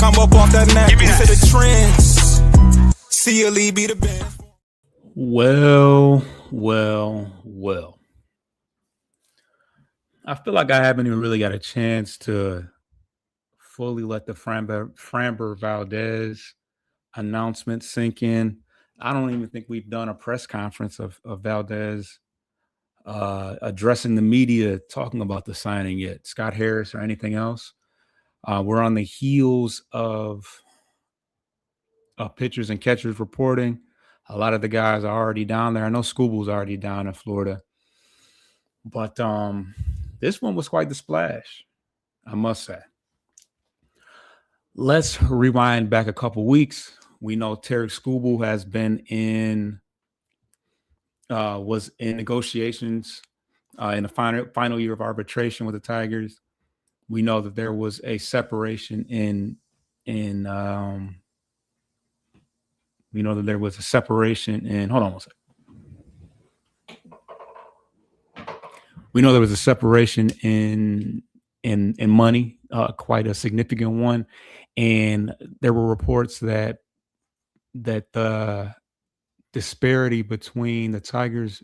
come up off that neck into the trends. See Ali be the band. Well. I feel like I haven't even really got a chance to fully let the Framber Valdez announcement sink in. I don't even think we've done a press conference of Valdez addressing the media talking about the signing yet. Scott Harris or anything else. We're on the heels of pitchers and catchers reporting. A lot of the guys are already down there. I know Scooble's already down in Florida. But this one was quite the splash, I must say. Let's rewind back a couple weeks. We know Tarek Skubal has been was in negotiations in the final year of arbitration with the Tigers. We know that there was a separation hold on one second. We know there was a separation in money, quite a significant one, and there were reports that the disparity between the Tigers'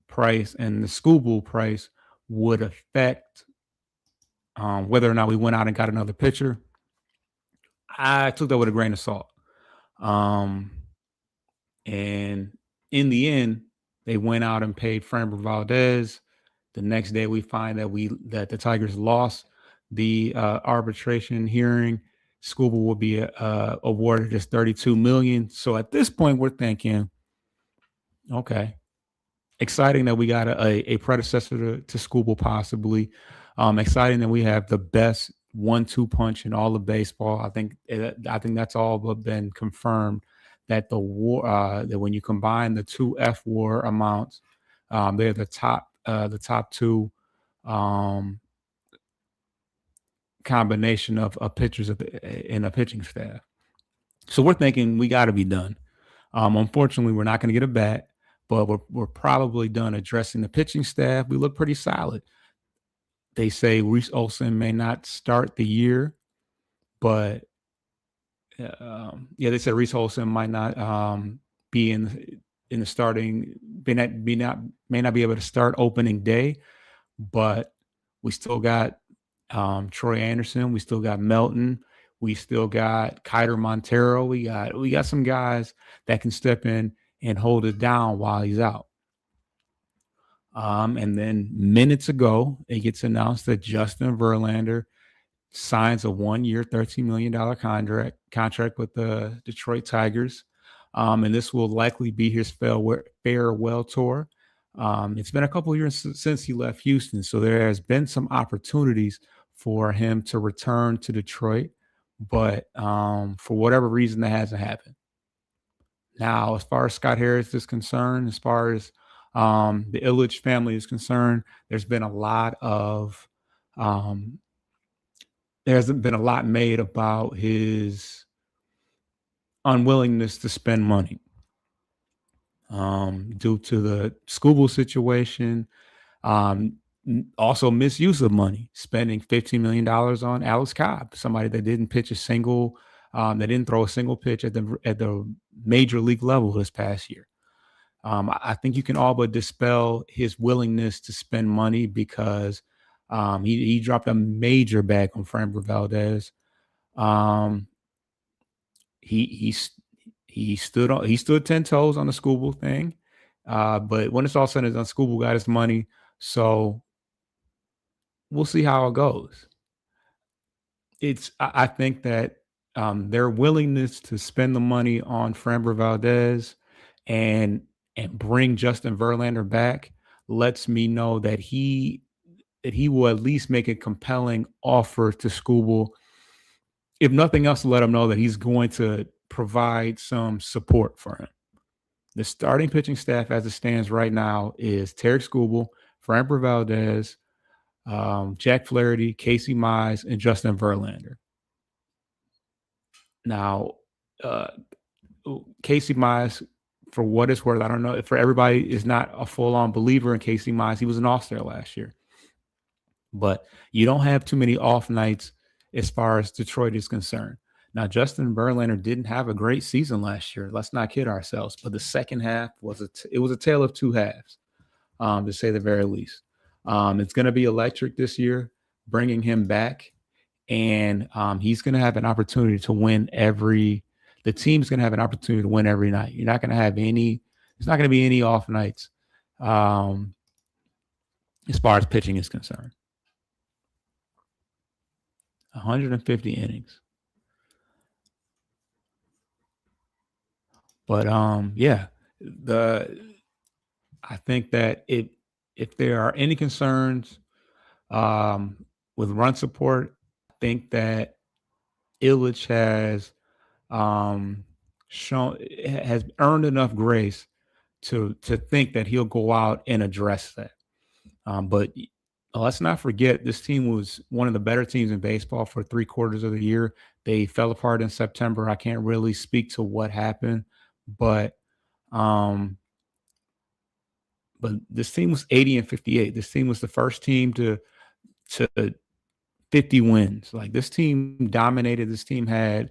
price and the Skubal price would affect whether or not we went out and got another pitcher. I took that with a grain of salt, and in the end, they went out and paid Framber Valdez. The next day, we find that the Tigers lost the arbitration hearing. Skubal will be awarded just $32 million. So at this point, we're thinking, okay, exciting that we got a predecessor to Skubal, possibly. Exciting that we have the best 1-2 punch in all of baseball. I think that's all but been confirmed that the WAR that when you combine the two F-WAR amounts, they're the top two combination of pitchers in a pitching staff. So we're thinking we got to be done. Unfortunately, we're not going to get a bat, but we're probably done addressing the pitching staff. We look pretty solid. They say Reese Olson may not start the year, but they said Reese Olson might not be in the starting, may not be able to start opening day, but we still got Troy Anderson, we still got Melton, we still got Kiter Montero, we got some guys that can step in and hold it down while he's out. And then minutes ago, it gets announced that Justin Verlander signs a 1-year, $13 million contract with the Detroit Tigers. And this will likely be his farewell tour. It's been a couple of years since he left Houston, so there has been some opportunities for him to return to Detroit, but for whatever reason, that hasn't happened. Now, as far as Scott Harris is concerned, as far as the Ilitch family is concerned, there's been a lot made about his unwillingness to spend money due to the Skubal situation, also misuse of money, spending $15 million on Alex Cobb, somebody that didn't pitch that didn't throw a single pitch at the major league level this past year. I think you can all but dispel his willingness to spend money because he dropped a major bag on Framber Valdez. He stood 10 toes on the Skubal thing, but when it's all said and done, Skubal got his money, so we'll see how it goes. I think that their willingness to spend the money on Framber Valdez and bring Justin Verlander back lets me know that he will at least make a compelling offer to Skubal. If nothing else, to let him know that he's going to provide some support for him. The starting pitching staff as it stands right now is Tarek Skubal, Framber Valdez, Jack Flaherty, Casey Mize, and Justin Verlander. Now, Casey Mize, for what it's worth, I don't know, for everybody is not a full-on believer in Casey Mize. He was an all-star last year. But you don't have too many off nights as far as Detroit is concerned. Now, Justin Verlander didn't have a great season last year. Let's not kid ourselves. But the second half was it was a tale of two halves, to say the very least. It's going to be electric this year, bringing him back, and he's going to have an opportunity to win every. The team's going to have an opportunity to win every night. You're not going to have any. There's not going to be any off nights, um, as far as pitching is concerned. 150 innings. But yeah, the I think that if there are any concerns with run support, I think that Illich um, has earned enough grace to think that he'll go out and address that. But let's not forget, this team was one of the better teams in baseball for 3/4 of the year. They fell apart in September. I can't really speak to what happened, but um, but this team was 80-58. This team was the first team to 50 wins. Like, this team dominated. This team had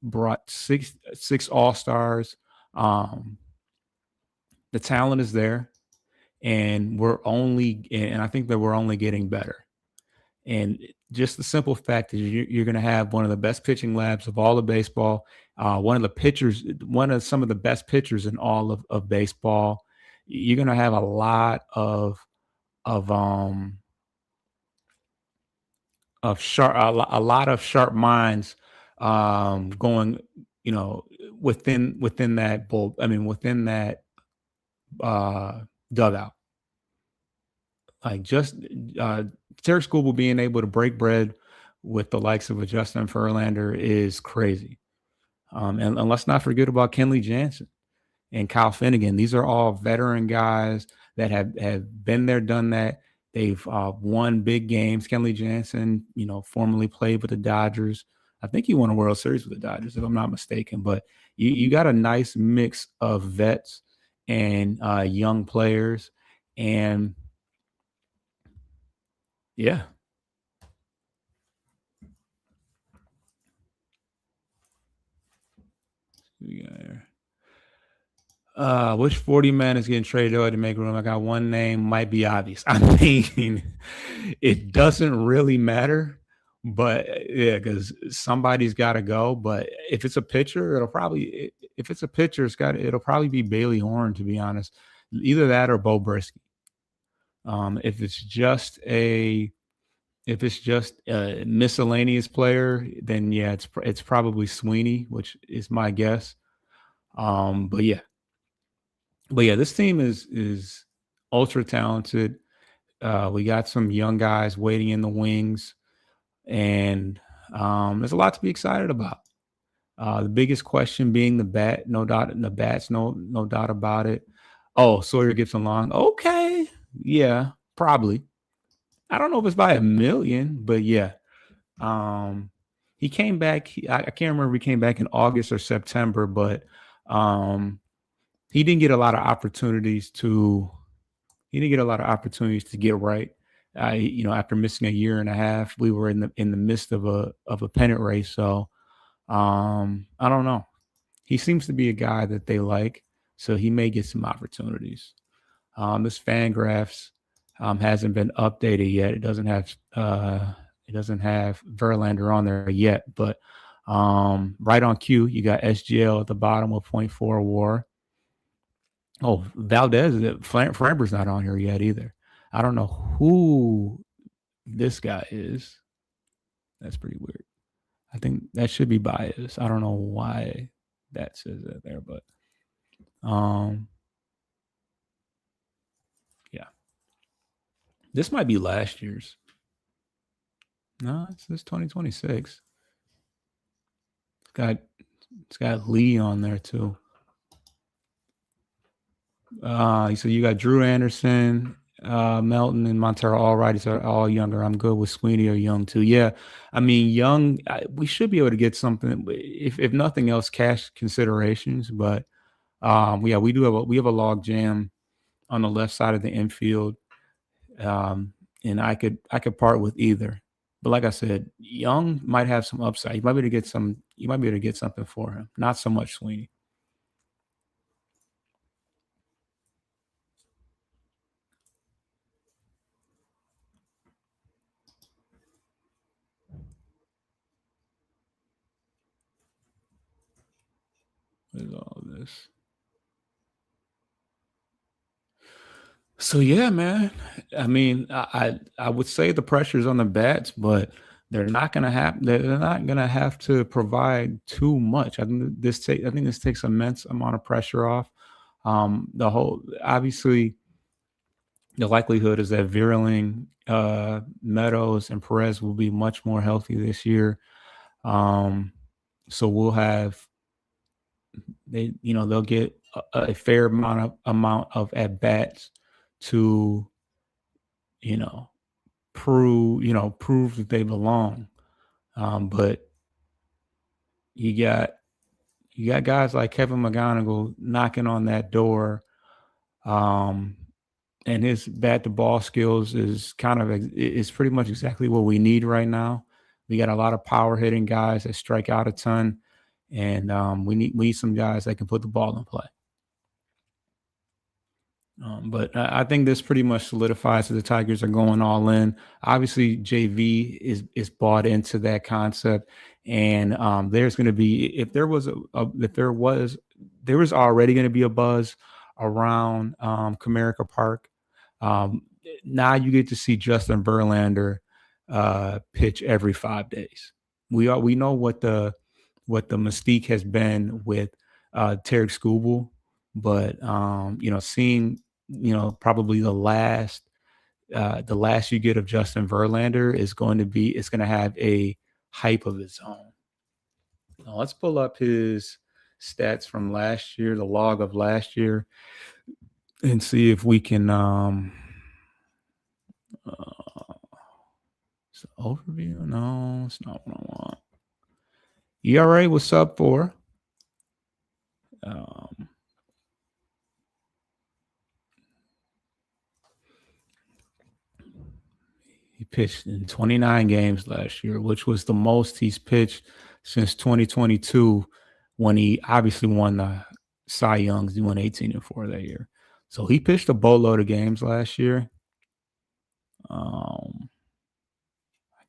brought six all-stars. Um, the talent is there, and I think that we're only getting better. And just the simple fact that you're going to have one of the best pitching labs of all of baseball, one of some of the best pitchers in all of baseball. You're going to have a lot of um of sharp a lot of sharp minds going, within that bulb. I mean, within that uh, dugout. Like, just Terry Scoble being able to break bread with the likes of a Justin Verlander is crazy. And let's not forget about Kenley Jansen and Kyle Finnegan. These are all veteran guys that have been there, done that. They've won big games. Kenley Jansen, formerly played with the Dodgers. I think he won a World Series with the Dodgers, if I'm not mistaken. But you got a nice mix of vets and young players. And yeah. We got here. Which 40 man is getting traded away to make room? I got one name, might be obvious. I mean, it doesn't really matter, but yeah, because somebody's got to go. But if it's a pitcher, it'll probably be Bailey Horn, to be honest. Either that or Bo Brisky. If it's just a miscellaneous player, then yeah, it's probably Sweeney, which is my guess. But yeah. This team is ultra talented. We got some young guys waiting in the wings, and there's a lot to be excited about. The biggest question being the bat, no doubt. The bats, no doubt about it. Oh, Sawyer Gibson Long. Okay, yeah, probably. I don't know if it's by a million, but yeah. He came back. I can't remember if he came back in August or September, but he didn't get a lot of opportunities to get right. After missing a year and a half, we were in the midst of a pennant race. So I don't know. He seems to be a guy that they like, so he may get some opportunities. This Fangraphs hasn't been updated yet. It doesn't have Verlander on there yet, but right on cue, you got SGL at the bottom with .4 WAR. Oh, Framber's not on here yet either. I don't know who this guy is. That's pretty weird. I think that should be biased. I don't know why that says that there, but yeah. This might be last year's. No, it's 2026. It's got Lee on there too. So you got Drew Anderson, Melton, and Montero. All righties are all younger. I'm good with Sweeney or Young too. Yeah, I mean Young. We should be able to get something, if nothing else, cash considerations. But yeah, we have a log jam on the left side of the infield, and I could part with either. But like I said, Young might have some upside. You might be able to get some. You might be able to get something for him. Not so much Sweeney. What is all this? So yeah, man. I mean, I would say the pressure's on the bats, but they're not gonna have to provide too much. I think this takes immense amount of pressure off. The whole obviously the likelihood is that Virling, Meadows, and Perez will be much more healthy this year. Um, so we'll have they'll get a fair amount of at bats to you know prove that they belong. But you got you got guys like Kevin McGonigal knocking on that door, um, and his bat to ball skills is pretty much exactly what we need right now. We got a lot of power hitting guys that strike out a ton, and we need some guys that can put the ball in play. But I think this pretty much solidifies that the Tigers are going all in. Obviously, JV is bought into that concept, and there's going to be if there was if there was already going to be a buzz around Comerica Park. Um, Now you get to see Justin Verlander pitch every 5 days. We know what the mystique has been with Tarek Skubal, but seeing probably the last you get of Justin Verlander is going to be it's going to have a hype of its own. Now, let's pull up his stats from last year, the log of last year, and see if we can uh overview. No, it's not what I want. ERA was sub 4. Um, He pitched in 29 games last year, which was the most he's pitched since 2022 when he obviously won the Cy Youngs. He won 18-4 that year. So he pitched a boatload of games last year. I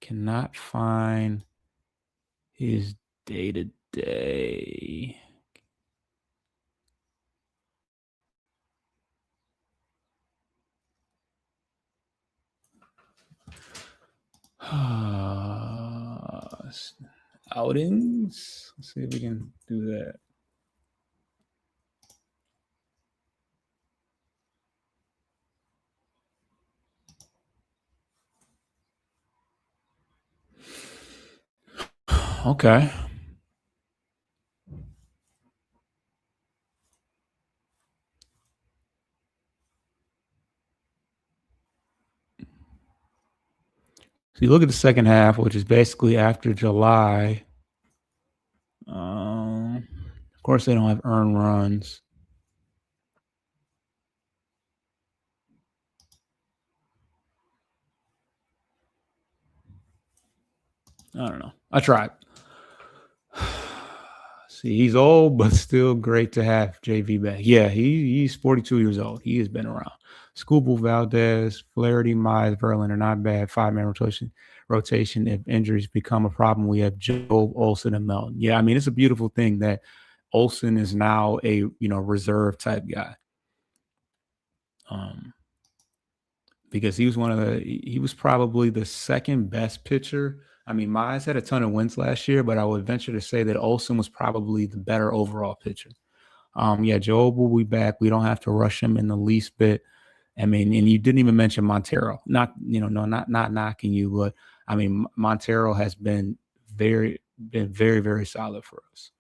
cannot find his day to day. Outings. Let's see if we can do that. Okay. So you look at the second half, which is basically after July. Of course, they don't have earned runs. I don't know. I tried. See, he's old, but still great to have JV back. Yeah, he's 42 years old. He has been around. Scooble, Valdez, Flaherty, Mize, Verlander, not bad. 5-man rotation. If injuries become a problem, we have Joe, Olson, and Melton. Yeah, I mean it's a beautiful thing that Olson is now a reserve type guy. Um, because he was probably the second best pitcher. I mean, Mize had a ton of wins last year, but I would venture to say that Olson was probably the better overall pitcher. Yeah, Joe will be back. We don't have to rush him in the least bit. I mean, and you didn't even mention Montero. Not, no, not knocking you, but I mean, Montero has been very, very solid for us.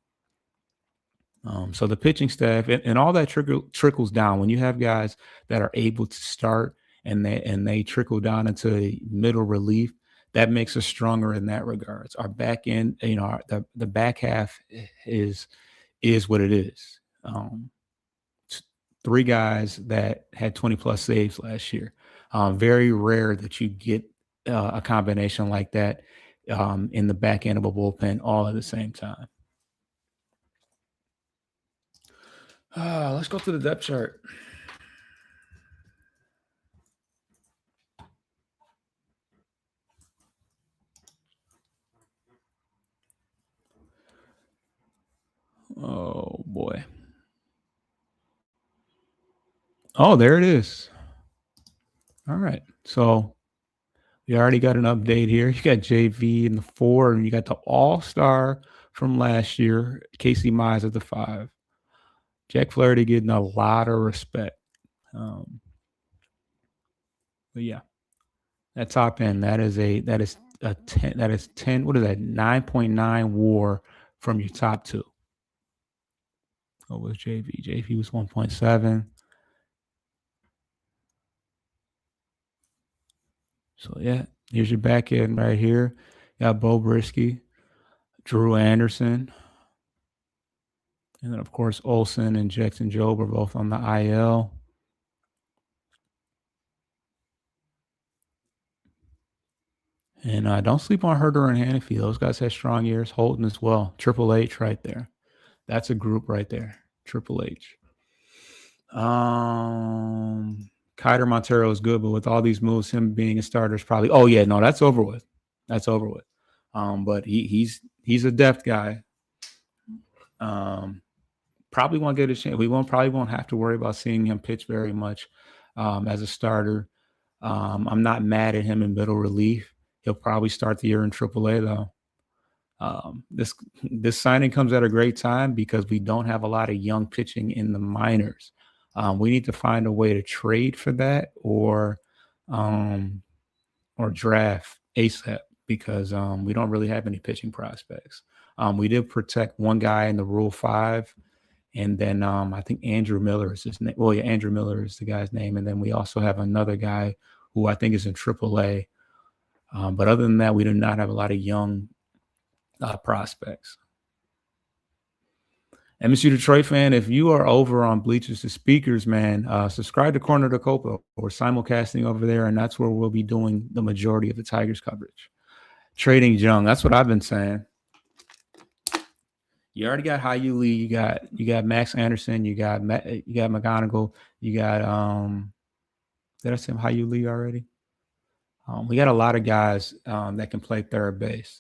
So the pitching staff and all that trickles down when you have guys that are able to start and they trickle down into the middle relief. That makes us stronger in that regards. Our back end, the back half is what it is. Three guys that had 20 plus saves last year. Very rare that you get a combination like that in the back end of a bullpen all at the same time. Let's go to the depth chart. Oh boy. Oh, there it is. All right. So we already got an update here. You got JV in the 4, and you got the All-Star from last year, Casey Mize at the 5. Jack Flaherty getting a lot of respect. But yeah, that top end, that is a 10, that is 10, what is that? 9.9 WAR from your top two. What was JV? JV was 1.7. So yeah, here's your back end right here. You got Bo Brisky, Drew Anderson, and then of course Olsen and Jackson Job are both on the IL. And don't sleep on Herder and Hannafy. Those guys had strong years. Holton as well. Triple H right there. That's a group right there. Triple H. Kiter Montero is good, but with all these moves, him being a starter is probably. Oh yeah, no, that's over with. That's over with. But he's a depth guy. Probably won't get a chance. We probably won't have to worry about seeing him pitch very much as a starter. I'm not mad at him in middle relief. He'll probably start the year in AAA though. This signing comes at a great time because we don't have a lot of young pitching in the minors. We need to find a way to trade for that or draft ASAP because we don't really have any pitching prospects. We did protect one guy in the Rule 5, and then I think Andrew Miller is his name. Well, yeah, Andrew Miller is the guy's name, and then we also have another guy who I think is in AAA. But other than that, we do not have a lot of young prospects. MSU Detroit fan, if you are over on Bleachers to Speakers, man, subscribe to Corner to Copa. We're simulcasting over there, and that's where we'll be doing the majority of the Tigers coverage. Trading Jung, that's what I've been saying. You already got Hyu Lee, you got Max Anderson, you got McGonigal, you got did I say Hyu Lee already? We got a lot of guys that can play third base.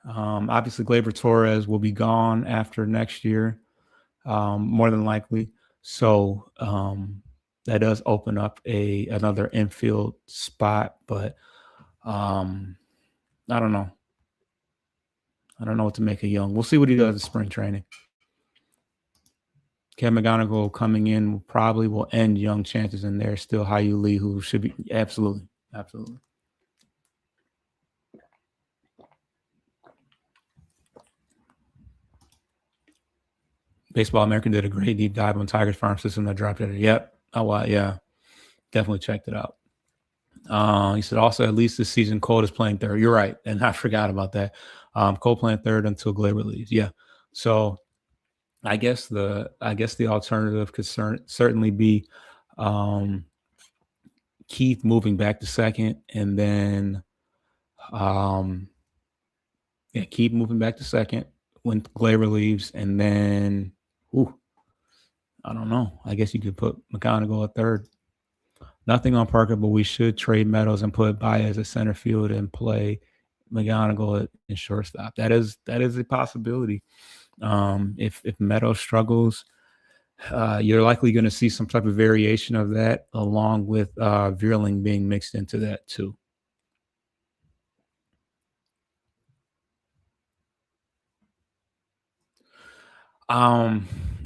Obviously, Gleyber Torres will be gone after next year, more than likely. So that does open up another infield spot, but I don't know. I don't know what to make of Young. We'll see what he does in spring training. Kevin McGonigal coming in probably will end Young chances, and there's still Hyu Lee, who should be absolutely. Baseball American did a great deep dive on Tigers farm system that dropped it. Yep. Oh, wow. Yeah. Definitely checked it out. He said also at least this season Cole is playing third. You're right. And I forgot about that. Cole playing third until Gleyber leaves. Yeah. So I guess the alternative could certainly be Keith moving back to second, and then keep moving back to second when Gleyber leaves, and then I don't know. I guess you could put McGonigal at third. Nothing on Parker, but we should trade Meadows and put Baez at center field and play McGonigal at shortstop. That is a possibility. If Meadows struggles, you're likely going to see some type of variation of that, along with Verlander being mixed into that too.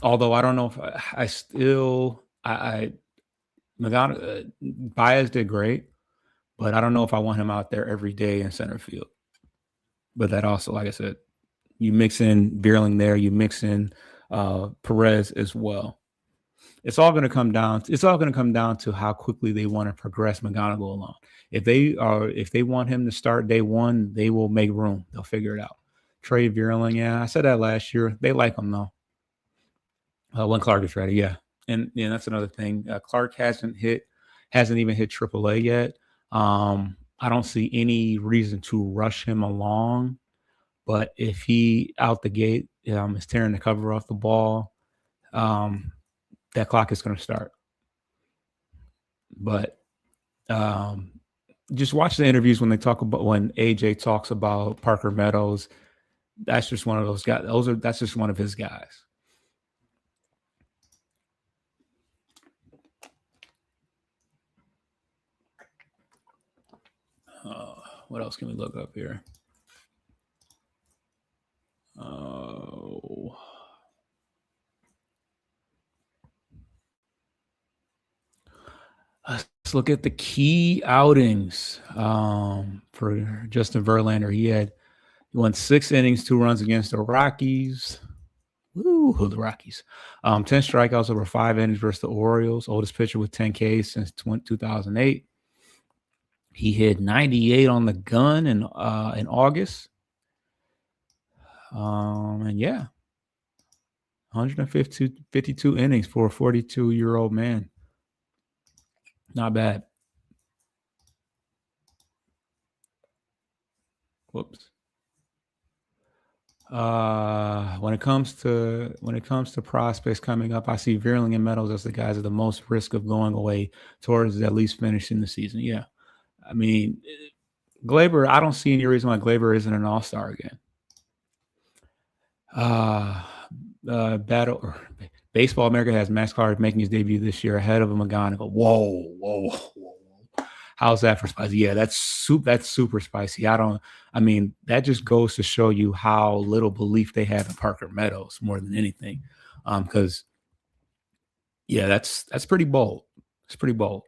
Although I don't know if Baez did great, but I don't know if I want him out there every day in center field. But that also, like I said, you mix in Verlander there, you mix in Perez as well. It's all going to come down to how quickly they want to progress McGonigal along. If they want him to start day one, they will make room. They'll figure it out. Trade Verlander, yeah, I said that last year. They like him though. When Clark is ready, yeah, and that's another thing. Clark hasn't even hit AAA yet. I don't see any reason to rush him along, but if he out the gate is tearing the cover off the ball, um, that clock is going to start. But um, just watch the interviews when they talk about when AJ talks about Parker Meadows. That's just one of those guys. That's just one of his guys. What else can we look up here? Oh. Let's look at the key outings for Justin Verlander. He won 6 innings, 2 runs against the Rockies. Woo, the Rockies. 10 strikeouts over 5 innings versus the Orioles. Oldest pitcher with 10 Ks since 2008. He hit 98 on the gun in August. And yeah, 152 innings for a 42-year-old man. Not bad. Whoops. When it comes to prospects coming up, I see Verlander and Meadows as the guys at the most risk of going away towards at least finishing the season. Yeah, I mean, Glaber. I don't see any reason why Glaber isn't an All-Star again. Battle Baseball America has Max Clark making his debut this year ahead of McGonigal. Whoa. How's that for spicy? Yeah, that's super spicy. I mean, that just goes to show you how little belief they have in Parker Meadows more than anything. Because yeah, that's pretty bold. It's pretty bold.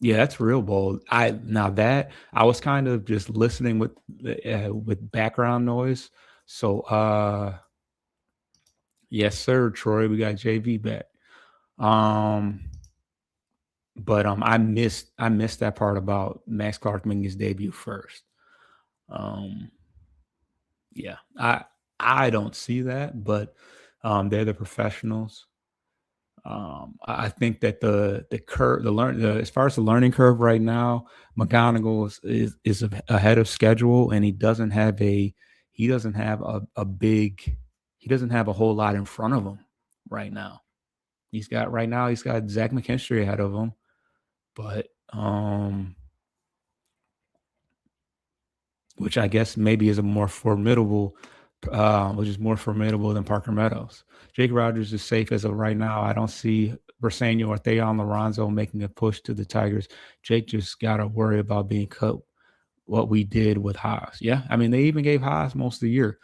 Yeah, that's real bold. I was kind of just listening with background noise. So yes, sir, Troy, we got JV back. But I missed that part about Max Clark making his debut first. Yeah, I don't see that, but they're the professionals. I think that the curve, as far as the learning curve right now, McGonigal is ahead of schedule, and he doesn't have a big, he doesn't have a whole lot in front of him right now. He's got Zach McKinstry ahead of him, but which I guess maybe is more formidable than Parker Meadows. Jake Rogers is safe as of right now. I don't see Briseño or Theon Lorenzo making a push to the Tigers. Jake just got to worry about being cut what we did with Haas. Yeah, I mean, they even gave Haas most of the year.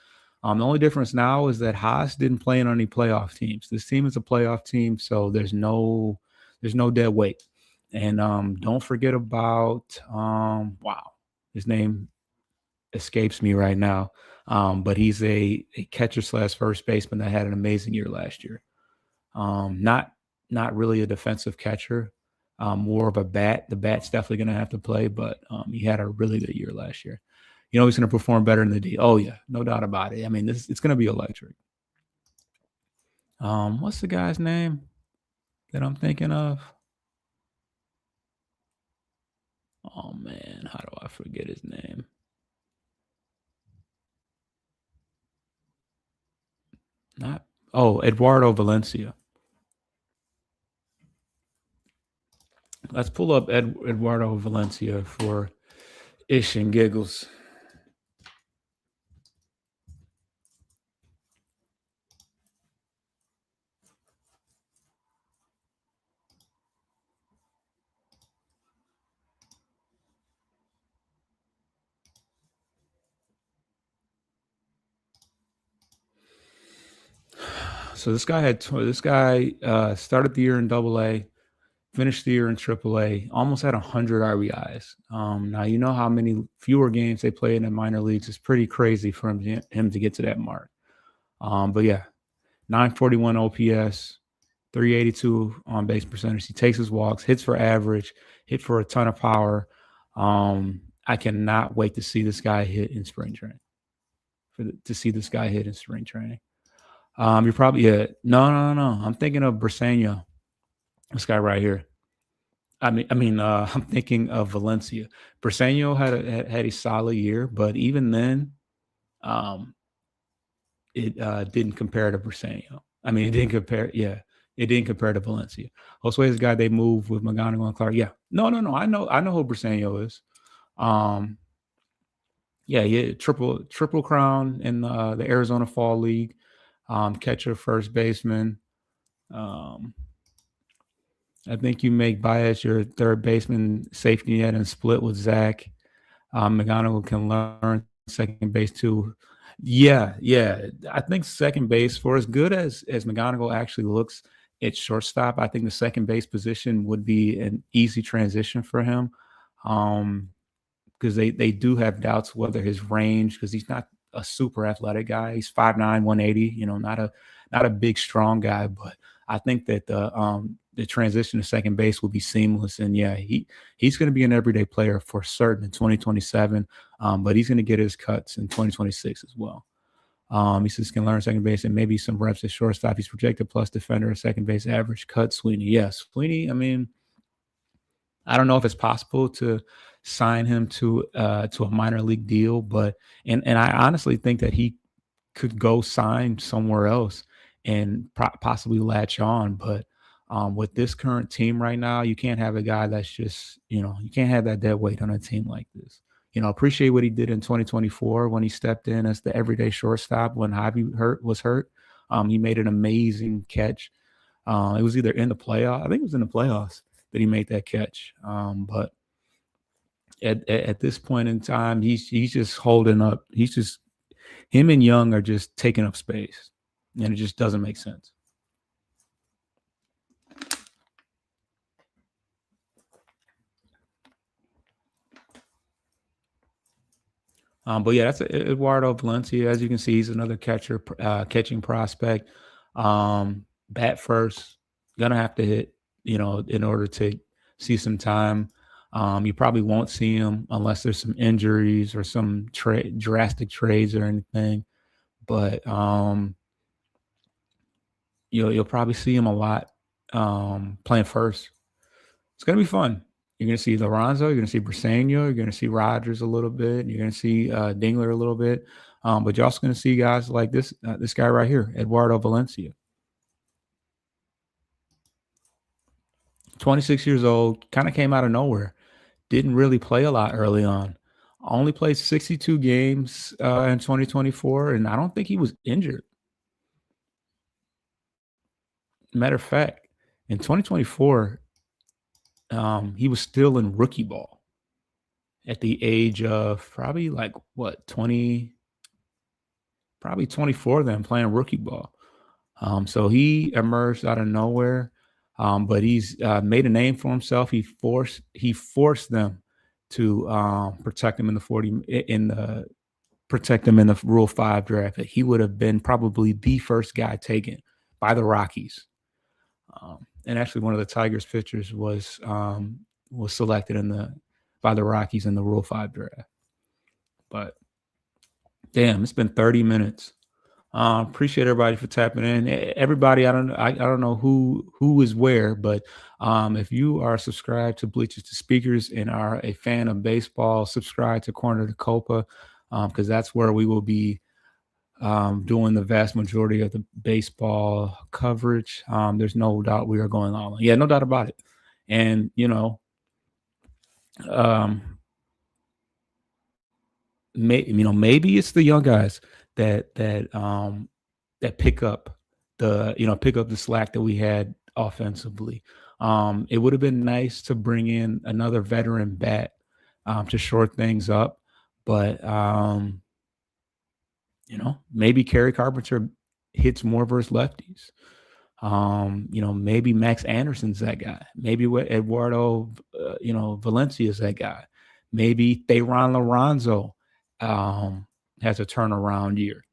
The only difference now is that Haas didn't play in any playoff teams. This team is a playoff team, so there's no dead weight. And don't forget about his name escapes me right now. But he's a catcher / first baseman that had an amazing year last year. Not really a defensive catcher, more of a bat. The bat's definitely going to have to play, but he had a really good year last year. You know he's going to perform better in the D. Oh yeah, no doubt about it. I mean, it's going to be electric. What's the guy's name that I'm thinking of? Oh man, how do I forget his name? Eduardo Valencia. Let's pull up Eduardo Valencia for ish and giggles. So this guy started the year in AA, finished the year in AAA, almost had 100 RBIs. Now you know how many fewer games they play in the minor leagues. It's pretty crazy for him to get to that mark. But yeah, 941 OPS, 382 on base percentage. He takes his walks, hits for average, hit for a ton of power. I cannot wait to see this guy hit in spring training. You're probably no. I'm thinking of Briseño. This guy right here. I'm thinking of Valencia. Briseño had a solid year, but even then, um, it didn't compare to Briseño. I mean, it didn't compare. Yeah, it didn't compare to Valencia. Josue is the guy they moved with McGonigal and Clark. Yeah, no. I know who Briseño is. Um, yeah, triple crown in the Arizona Fall League. Catcher, first baseman. Um, I think you make Baez your third baseman, safety net, and split with Zach. McGonigal can learn second base too. Yeah. I think second base, for as good as McGonigal actually looks at shortstop, I think the second base position would be an easy transition for him. Um, because they do have doubts whether his range, because he's not a super athletic guy. He's 5'9", 180, not a big strong guy, but I think that the transition to second base will be seamless. And yeah, he's going to be an everyday player for certain in 2027. But he's going to get his cuts in 2026 as well. He says can learn second base and maybe some reps at shortstop. He's projected plus defender at second base average. Cut Sweeney. Yes, Sweeney. I mean, I don't know if it's possible to sign him to a minor league deal, but and I honestly think that he could go sign somewhere else and possibly latch on. But with this current team right now, you can't have a guy that's just you can't have that dead weight on a team like this. Appreciate what he did in 2024 when he stepped in as the everyday shortstop when Javi was hurt. He made an amazing catch. It was either in the playoff. I think it was in the playoffs that he made that catch. But at this point in time, he's just holding up. Him and Young are just taking up space, and it just doesn't make sense. But yeah, that's Eduardo Valencia. As you can see, he's another catching prospect. Bat first, gonna have to hit, in order to see some time. You probably won't see him unless there's some injuries or some drastic trades or anything. But you'll probably see him a lot playing first. It's gonna be fun. You're gonna see Lorenzo, you're gonna see Briseño, you're gonna see Rogers a little bit, you're gonna see Dingler a little bit, but you're also gonna see guys like this guy right here, Eduardo Valencia, 26 years old, kind of came out of nowhere, didn't really play a lot early on, only played 62 games in 2024, and I don't think he was injured. Matter of fact, in 2024, he was still in rookie ball at the age of probably like what 20, probably 24 then playing rookie ball. So he emerged out of nowhere, but he's made a name for himself. He forced them to protect him in the 40 in the protect him in the Rule 5 draft. He would have been probably the first guy taken by the Rockies. And actually, one of the Tigers pitchers was selected by the Rockies in the Rule 5 draft. But damn, it's been 30 minutes. Appreciate everybody for tapping in. Everybody, I don't know who is where, but if you are subscribed to Bleachers to Speakers and are a fan of baseball, subscribe to Corner to Copa, because that's where we will be doing the vast majority of the baseball coverage. There's no doubt we are going all in. Yeah, no doubt about it. And um, maybe it's the young guys that pick up the slack that we had offensively. It would have been nice to bring in another veteran bat to short things up, but maybe Kerry Carpenter hits more versus lefties. Maybe Max Anderson's that guy. Maybe what Eduardo, Valencia is that guy. Maybe Theron Lorenzo has a turnaround year.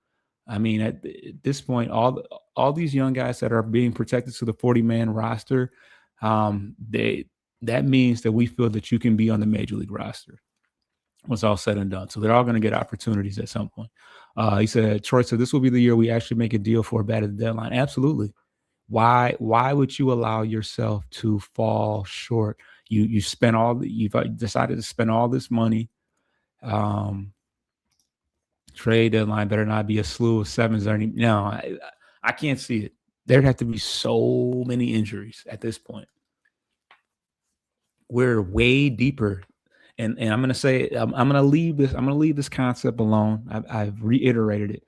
I mean, at this point, all these young guys that are being protected to the 40-man roster, that means that we feel that you can be on the major league roster once all said and done. So they're all going to get opportunities at some point. He said, Troy said, this will be the year we actually make a deal for a bat at the deadline. Absolutely. Why would you allow yourself to fall short? you've decided to spend all this money. Trade deadline better not be a slew of sevens or any. No, I can't see it. There'd have to be so many injuries at this point. We're way deeper, and I'm gonna say I'm gonna leave this concept alone. I've reiterated it.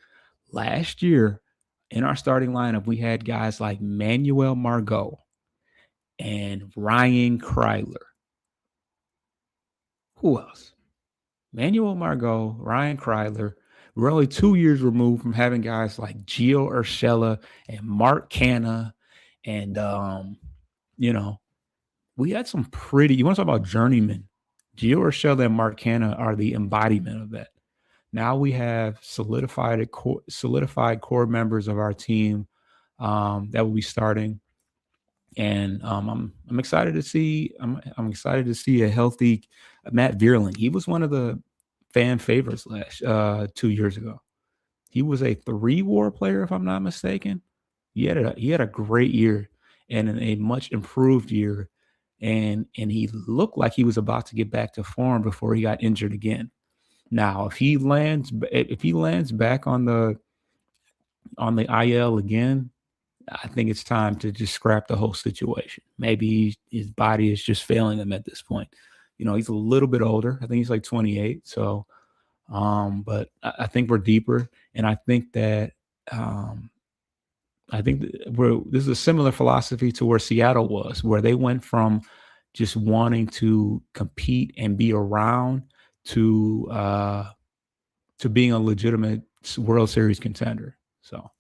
Last year, in our starting lineup, we had guys like Manuel Margot and Ryan Kryler. Who else? Manuel Margot, Ryan Kryler. We're only 2 years removed from having guys like Gio Urshela and Mark Canna. And, we had some pretty, you want to talk about journeymen? Gio Urshela and Mark Canna are the embodiment of that. Now we have solidified core members of our team that will be starting. And I'm excited to see I'm excited to see a healthy Matt Vierling. He was one of the fan favorites 2 years ago. He was a 3-WAR player, if I'm not mistaken. He had a great year and a much improved year, and he looked like he was about to get back to form before he got injured again. Now, if he lands back on the IL again, I think it's time to just scrap the whole situation. Maybe his body is just failing him at this point. He's a little bit older. I think he's like 28. So, but I think we're deeper, and I think that this is a similar philosophy to where Seattle was, where they went from just wanting to compete and be around to being a legitimate World Series contender. So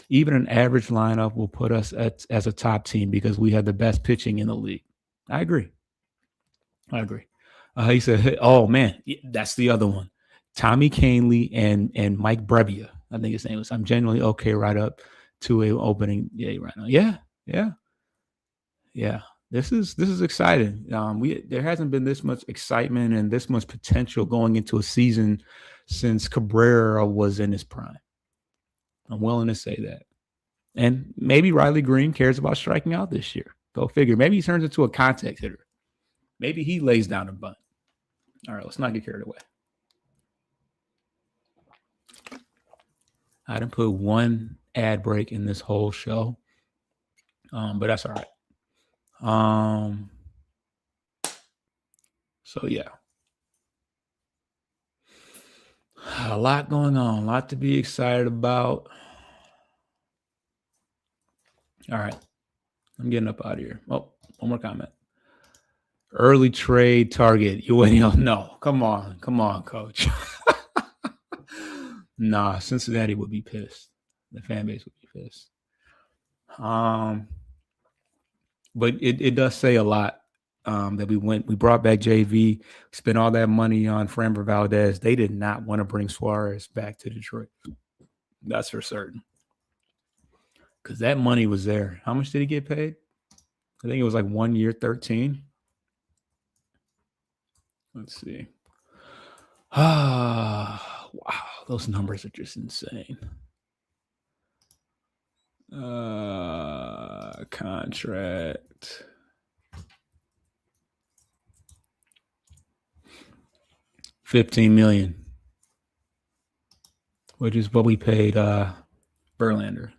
even an average lineup will put us as a top team because we have the best pitching in the league. I agree. He said, "Oh man, that's the other one, Tommy Kahnle and Mike Brebbia. I think his name was. I'm genuinely okay right up to a opening day right now. Yeah. This is exciting. There hasn't been this much excitement and this much potential going into a season since Cabrera was in his prime. I'm willing to say that. And maybe Riley Green cares about striking out this year. Go figure. Maybe he turns into a contact hitter. Maybe he lays down a bunt. All right, let's not get carried away. I didn't put one ad break in this whole show, but that's all right. So yeah, a lot going on, a lot to be excited about. All right, I'm getting up out of here. Oh, one more comment. Early trade target. You waiting on? No, come on, coach. Nah, Cincinnati would be pissed. The fan base would be pissed. But it does say a lot that we brought back JV, spent all that money on Framber Valdez. They did not want to bring Suarez back to Detroit. That's for certain. Because that money was there. How much did he get paid? I think it was like 1 year, 13. Let's see. Wow, those numbers are just insane. Contract. $15 million, which is what we paid Verlander.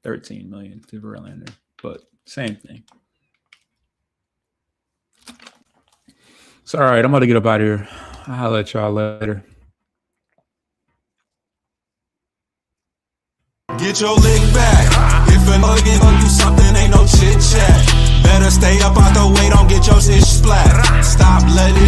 $13 million to Verlander, but same thing. So, all right, I'm about to get up out of here. I'll let y'all later. Get your lick back.